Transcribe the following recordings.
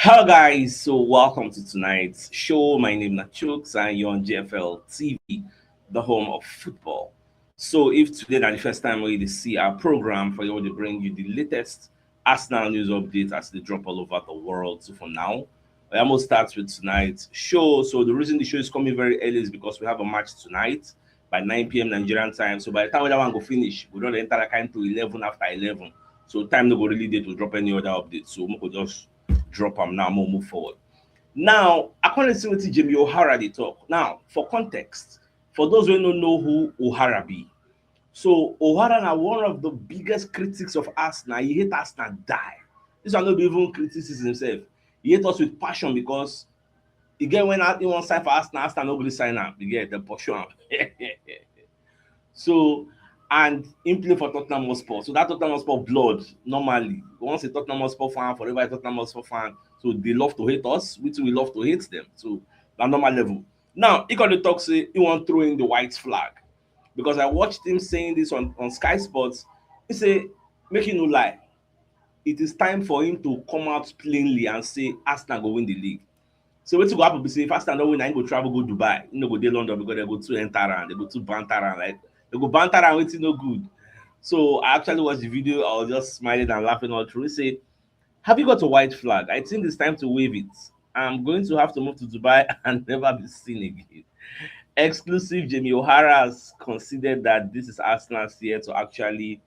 Hello guys, so welcome to tonight's show. My name is CHUKS and you're on GFL TV, the home of football. So if today is the first time we see our program, for you to bring you the latest Arsenal news updates as they drop all over the world. So for now, we almost start with tonight's show. So the reason the show is coming very early is because we have a match tonight by 9 p.m. Nigerian time. So by the time that one go finish, we don't enter that kind to 11 after 11. So time no go really day to drop any other updates. So we could just drop them now, more move forward. Now, according to what Jamie O'Hara they talk. Now, for context, for those who don't know who O'Hara be, so O'Hara now one of the biggest critics of Arsenal. He hate Arsenal die. This one not be even criticism himself. He hate us with passion because he get when he want sign for Arsenal, Arsenal no really sign up. You get the passion. So, and him play for Tottenham Hotspur. So that Tottenham Hotspur blood, normally, once a Tottenham Hotspur fan, forever a Tottenham Hotspur fan. So they love to hate us, we too we love to hate them. So that normal level. Now, he got the talk say he want throw in the white flag. Because I watched him saying this on Sky Sports. He say, make it no lie. It is time for him to come out plainly and say Arsenal go win the league. So wetin go happen be say if Arsenal no win, na him go travel go Dubai. He no go dey London because they go too enter am, they go too banter am like they go banter am wetin no good. So I actually watched the video. I was just smiling and laughing all through. He say, "Have you got a white flag? I think it's time to wave it. I'm going to have to move to Dubai and never be seen again." Exclusive Jamie O'Hara has considered that this is Arsenal's year to actually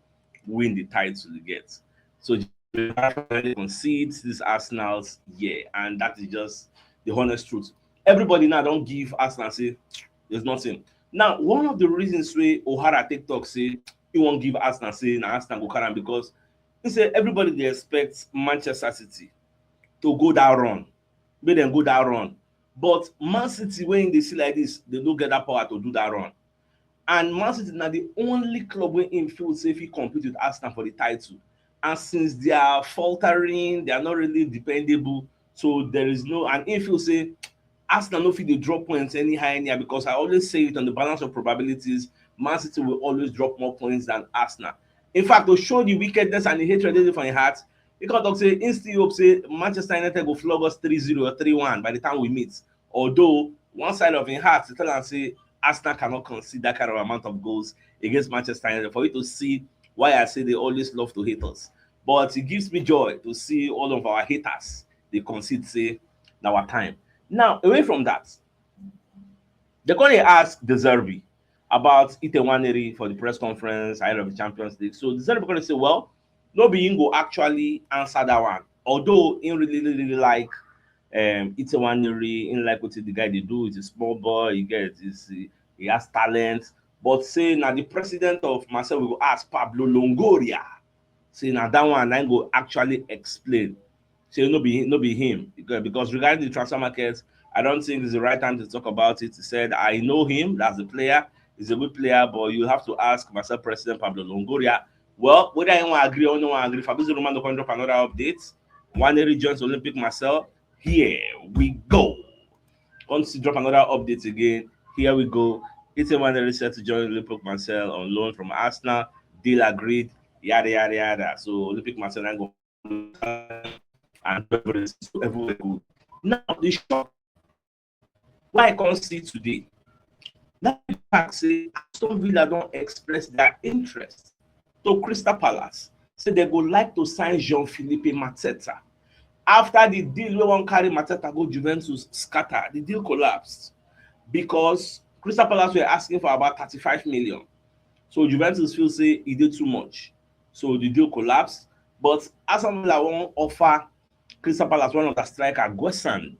win the title you get. So Jamie O'Hara finally concedes this Arsenal's year, and that is just the honest truth. Everybody now don't give Arsenal say there's nothing. Now, one of the reasons why O'Hara take talk say he won't give Arsenal say na Arsenal go carry am because he say everybody dey expect Manchester City to go that run, make dem go that run. But Man City when they see like this, they don't get that power to do that run. And Man City na the only club wey im feel say fit compete with Arsenal for the title. And since they are faltering, they are not really dependable. So there is no, and im feel say Arsenal no fit dey drop points anyhow because I always say it on the balance of probabilities, Man City will always drop more points than Arsenal. In fact, to show the wickedness and the hatred dey for im heart, he come talk say im still hope say Manchester United go flog us 3-0 or 3-1 by the time we meet. Although one side of im heart dey tell am say Arsenal cannot concede that kind of amount of goals against Manchester United. For you to see why I say they always love to hate us. But it gives me joy to see all of our haters they concede say na our time. Now, away from that, they're going to ask De Zerbi about Ite for the press conference ahead of the Champions League. So De Zerbi going to say, well, nobody go actually answer that one. Although he really like Ite in like what the guy they do, he's a small boy, he has talent. But say now the president of Marseille will ask Pablo Longoria. Say now that one I go actually explain. Say no be him because regarding the transfer market, I don't think it's the right time to talk about it. He said, I know him, that's a player, he's a good player, but you have to ask myself, President Pablo Longoria. Well, whether I want to agree or no one agree, Fabrizio Romano can drop another update. Waneri joins Olympic Marcel. Here we go. Once you drop another update again, here we go. It's a Waneri set to join Olympic Marcel on loan from Arsenal. Deal agreed, yada yada yada. So Olympic Marcel and go and everywhere good. Now the shock why I can't see today. That the fact say Aston Villa don't express their interest to Crystal Palace. Say they go like to sign Jean-Philippe Mateta. After the deal we won't carry Mateta go Juventus scatter, the deal collapsed because Crystal Palace were asking for about 35 million. So Juventus feel say he did too much. So the deal collapsed. But Aston Villa won't offer Crystal Palace one of the striker, Guessand.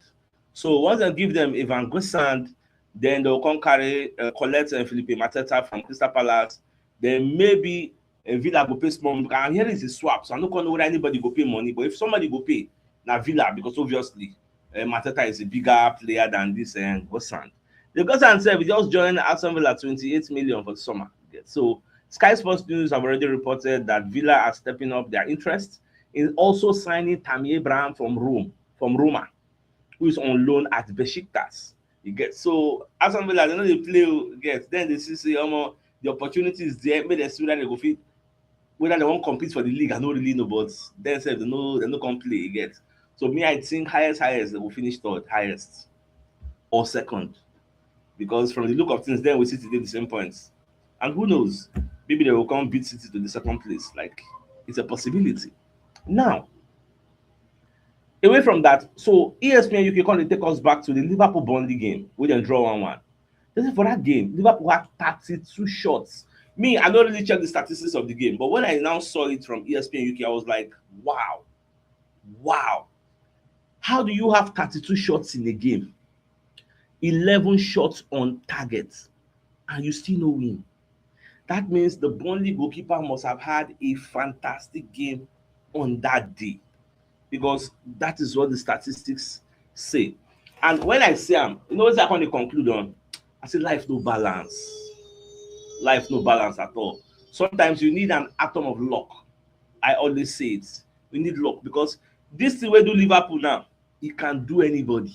So once they give them Ivan Guessand, then they'll come carry collect Felipe Mateta from Crystal Palace. Then maybe Villa go pay small money. And here is a swap, so I don't know whether anybody go pay money. But if somebody go pay, now Villa, because obviously Mateta is a bigger player than this Guessand. The Guessand said we just joined Aston Villa 28 million for the summer. So Sky Sports News have already reported that Villa are stepping up their interest in also signing Tammy Abraham from Roma, who is on loan at Besiktas. You get so Aston Villa, they know they play get then they see say the opportunity is there, maybe they see whether they go fit, whether they won't compete for the league. I don't really know, but then say they know come play, you get. So me, I think highest they will finish third, highest or second, because from the look of things, then we City did the same points, and who knows, maybe they will come beat City to the second place. Like it's a possibility. Now, away from that, so ESPN UK come dey take us back to the Liverpool Burnley game wey dem draw 1-1. They say for that game, Liverpool had 32 shots. Me, I don't really check the statistics of the game, but when I now saw it from ESPN UK, I was like, wow, wow. How do you have 32 shots in a game? 11 shots on target, and you still no win. That means the Burnley goalkeeper must have had a fantastic game on that day, because that is what the statistics say. And when I say you know what I want to conclude on? I say life no balance. Life no balance at all. Sometimes you need an atom of luck. I always say it. We need luck, because this thing wey do Liverpool now, it can do anybody.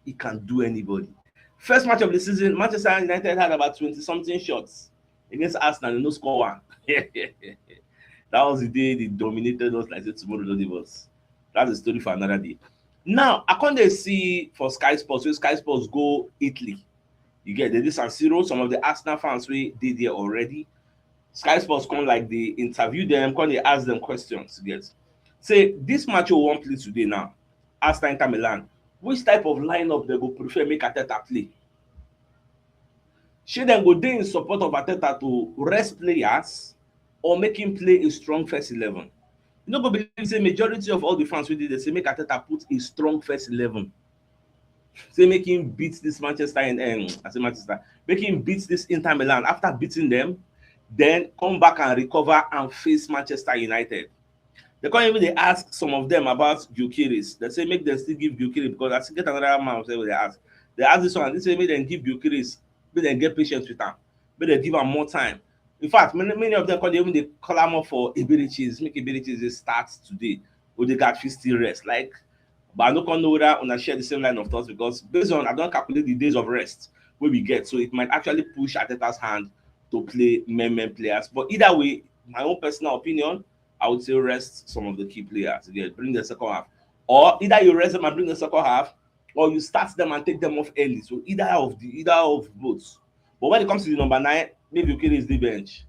It can do anybody. First match of the season, Manchester United had about 20-something shots against Arsenal, and no score one. That was the day they dominated us like say tomorrow no leave us. That's a story for another day. Now, I can't see for Sky Sports, where Sky Sports go Italy. You get they did San Siro, some of the Arsenal fans we did there already. Sky Sports come like they interview them, come they ask them questions. You get say this match you won't play today now. Arsenal Inter Milan. Which type of lineup they go prefer make Arteta play? Should dem go dey in support of Arteta to rest players or make him play a strong first 11? You no go believe say majority of all the fans wey dey there say make Arteta put a strong first 11. Say make him beat this Manchester and I say Manchester, make him beat this Inter Milan. After beating them, then come back and recover and face Manchester United. They can't even they ask some of them about Gyökeres. They say make them still give Gyökeres, because I still get another man say what they ask. They ask this one, they say make them give Gyökeres, make them get patience with him, make them give him more time. In fact, many of them even they clamor for Iberiches, make Iberiches start today. Odegaard fit still rest. Like, but I don't know whether una share the same line of thoughts, because based on I don't calculate the days of rest where we get, so it might actually push Arteta's hand to play men players. But either way, my own personal opinion, I would say rest some of the key players. Again, bring the second half, or either you rest them and bring the second half, or you start them and take them off early. So either of both. But when it comes to the number 9, maybe you is the bench,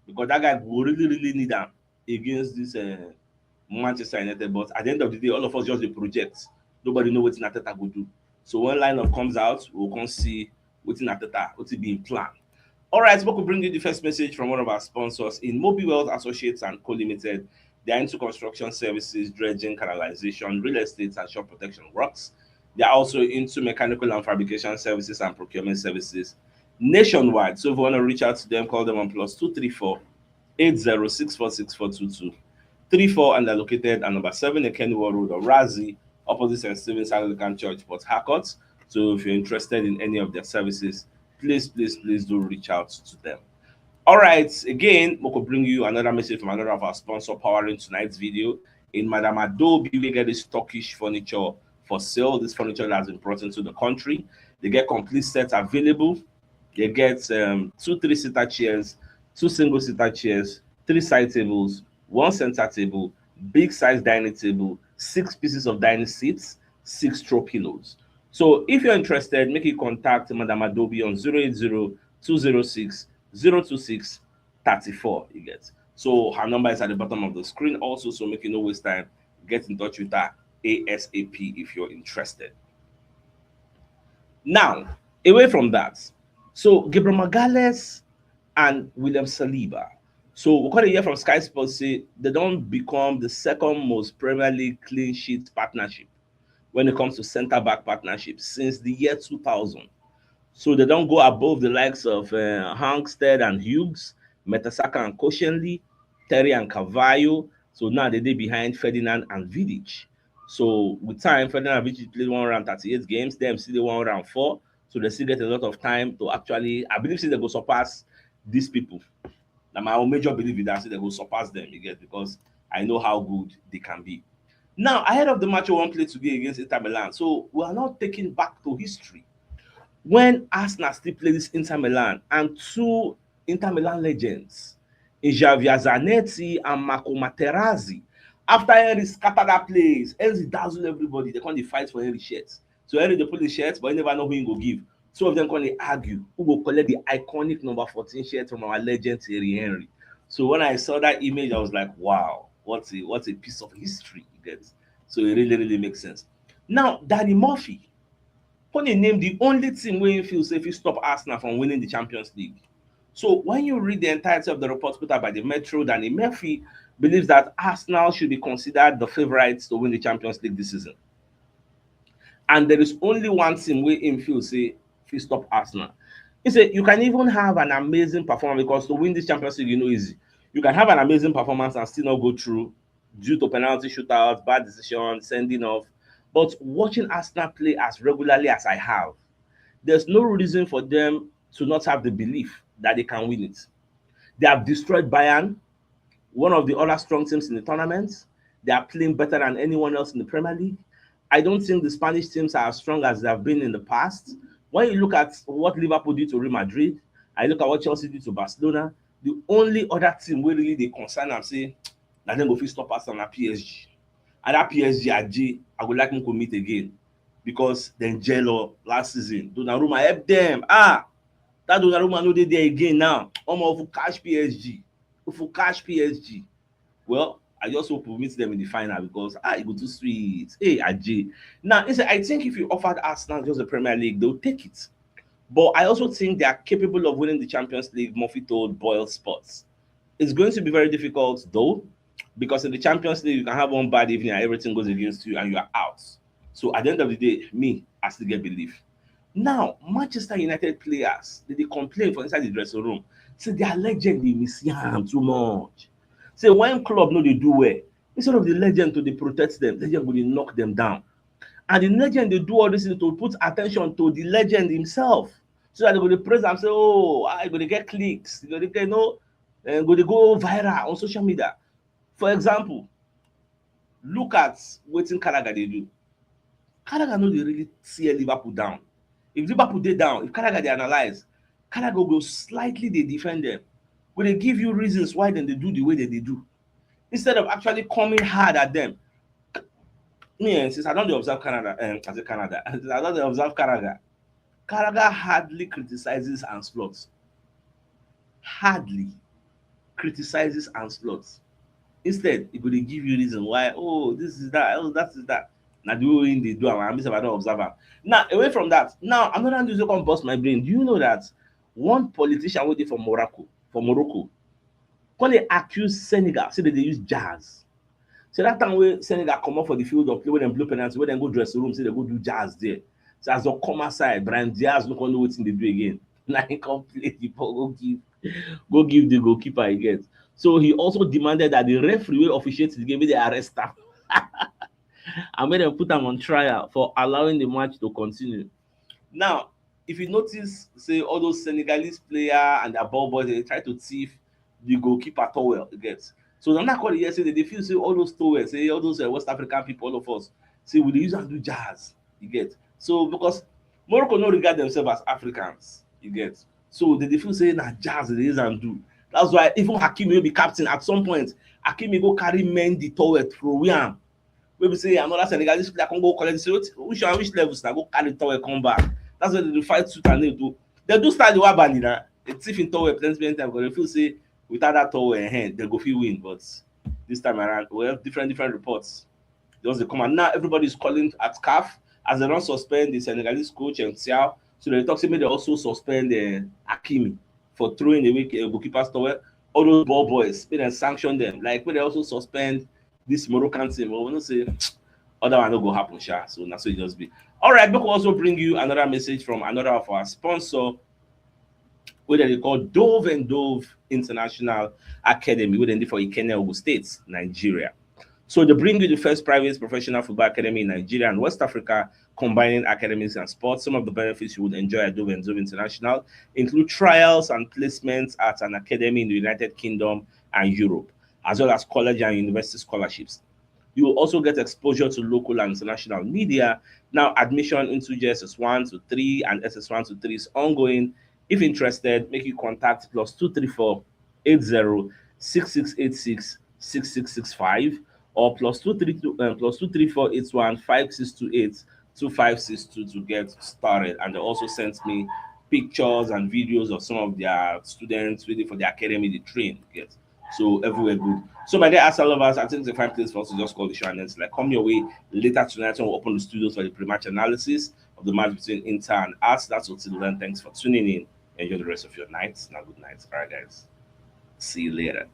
because that guy will really need them against this Manchester United. But at the end of the day, all of us just the project. Nobody know what Arteta will do. So when lineup comes out, we'll come see what Arteta what is being planned. All right, so we'll bring you the first message from one of our sponsors in Moby Wealth Associates and Co Limited. They are into construction services, dredging, canalization, real estate, and shore protection works. They are also into mechanical and fabrication services and procurement services nationwide. So if you want to reach out to them, call them on +234 80646422 34, and they're located at number 7 Kennywood Road or Razi, opposite St. Stephen's Anglican Church, Port Harcourt. So if you're interested in any of their services, please do reach out to them. All right, again, we could bring you another message from another of our sponsor powering tonight's video. In Madame Adobe, we get this Turkish furniture for sale. This furniture that has been brought into the country. They get complete sets available. They get 2 3-seater chairs, 2 single-seater chairs, 3 side tables, 1 center table, big size dining table, 6 pieces of dining seats, 6 throw pillows. So if you're interested, make you contact Madame Adobe on 080-206-026-34. You get. So her number is at the bottom of the screen also, so make you no waste time. Get in touch with her ASAP if you're interested. Now, away from that, so Gabriel Magalhaes and William Saliba. So we got a hear from Sky Sports say they don't become the second most Premier League clean sheet partnership when it comes to centre-back partnerships since the year 2000. So they don't go above the likes of Hankstead and Hughes, Mertesacker and Koscielny, Terry and Carvalho. So now they're behind Ferdinand and Vidic. So with time, Ferdinand and Vidic played 138 games, them still 104. So they still get a lot of time to actually, I believe, they go surpass these people. Now my own major belief is that they will surpass them, you get, because I know how good they can be. Now, ahead of the match we won't play today against Inter Milan, so we are now taking back to history. When Arsenal still play this Inter Milan, and 2 Inter Milan legends, Javier Zanetti and Marco Materazzi, After Henry scatter that place, Henry dazzle everybody. They come dey fight for Henry shirts. So Henry dey put the shirts, but he never know who he go give. Two of them come dey argue who go collect the iconic number 14 shirt from our legend Thierry Henry. So when I saw that image, I was like, wow, what a piece of history you get. So it really, really makes sense. Now, Danny Murphy, come dey name the only team wey him feel say fit stop Arsenal from winning the Champions League. So when you read the entirety of the report put out by the Metro, Danny Murphy believes that Arsenal should be considered the favourites to win the Champions League this season. And there is only one team wey him feel say fit stop Arsenal. He say you can even have an amazing performance, because to win this Champions League, easy. You can have an amazing performance and still not go through due to penalty shootouts, bad decisions, sending off. But watching Arsenal play as regularly as I have, there's no reason for them to not have the belief that they can win it. They have destroyed Bayern, one of the other strong teams in the tournament. They are playing better than anyone else in the Premier League. I don't think the Spanish teams are as strong as they have been in the past. When you look at what Liverpool did to Real Madrid, I look at what Chelsea did to Barcelona, the only other team where really they concern and say that then go fit stop us on a PSG. And that PSG I would like them to meet again, because then Jello last season, Donnarumma help them. That Donnarumma no dey there again now. If we catch PSG, well, I just hope we meet them in the final, because it go too sweet. Hey, Ajay. Now, I think if you offered Arsenal just the Premier League, they'll take it. But I also think they are capable of winning the Champions League, Murphy told Boyle Sports. It's going to be very difficult, though, because in the Champions League, you can have one bad evening and everything goes against you and you are out. So at the end of the day, I still get belief. Now, Manchester United players, they complain for inside the dressing room. Say their legend, they miss him too much. Say when club no dey do well, instead of the legend to dey protect them, legend go dey knock them down. And the legend dey do all this thing to put attention to the legend himself, so that they go dey praise am say, I go dey get clicks, go dey get go dey go viral on social media. For example, look at wetin Carragher dey do. Carragher no dey really tear Liverpool down. If Liverpool dey down, if Carragher dey analyse, Carragher go slightly dey defend them, go dey give you reasons why dem dey do the way dem dey do, instead of actually coming hard at them. Me, since I don dey observe Canada, I say Canada, I don dey observe Carragher. Carragher hardly criticizes Ancelotti. Hardly criticizes Ancelotti. Instead, he go dey give you reason why, this is that, that is that. Na the way they do am, I miss I don observe am. Now, away from that, now another news wey come burst my brain. Do you know that one politician wey dey for Morocco, come dey accuse Senegal say dem dey use jazz? So that time wey Senegal comot for the field of play, wey dem blow penalty, wey dem go dressing room, say dem go do jazz there. So as dem come outside, Brahim Diaz no come know wetin dey do again. Na him come play the ball, go give the goalkeeper he get. So he also demanded that the referee wey officiate the game, make they arrest am and make dem put am on trial for allowing the match to continue. Now, if you notice, say all those Senegalese player and their ball boys, they try to thief the goalkeeper towel, you get. So na call here say they feel say all those towels, say all those West African people, all of us, say we dey use am do jazz, you get. So because Morocco no regard themselves as Africans, you get. So they feel say na jazz they use am do. That's why even Hakimi wey be captain, at some point, Hakimi go carry Mendy towel throw am. Wey be say another Senegalese player come go collect, say which levels na go carry towel come back. That's why they fight tooth and nail to. They do start the Wabani na. They thief in towel plenty time, because they feel say without that towel in hand, they go fit win. But this time around, we have different reports. Just dey come and now everybody is calling at CAF as they don suspend the Senegalese coach and Thiaw. So they talk say make they also suspend Hakimi for throwing away goalkeeper's towel. All those ball boys, make dem sanction them. Like make they also suspend this Moroccan team. But we know say other one no go happen, sha. So na so it just be. All right, we will also bring you another message from another of our sponsor, wey dem dey call Dove and Dove International Academy, wey dem dey for Ikenne, Ogun State, Nigeria. So they bring you the first private professional football academy in Nigeria and West Africa, combining academics and sports. Some of the benefits you would enjoy at Dove and Dove International include trials and placements at an academy in the United Kingdom and Europe, as well as college and university scholarships. You will also get exposure to local and international media. Now, admission into JSS1 to 3 and SS1 to 3 is ongoing. If interested, make you contact +234 80 6686 6665 or +2348156282562 to get started. And they also sent me pictures and videos of some of their students waiting for the academy they train. Yes. So everywhere good. So my dear Arsenal lovers, I think it's a fine place for us to just call the show, and then it's like come your way later tonight when we open the studios for the pre-match analysis of the match between Inter and us. That's what till then. Thanks for tuning in. Enjoy the rest of your night. Now good night. All right, guys. See you later.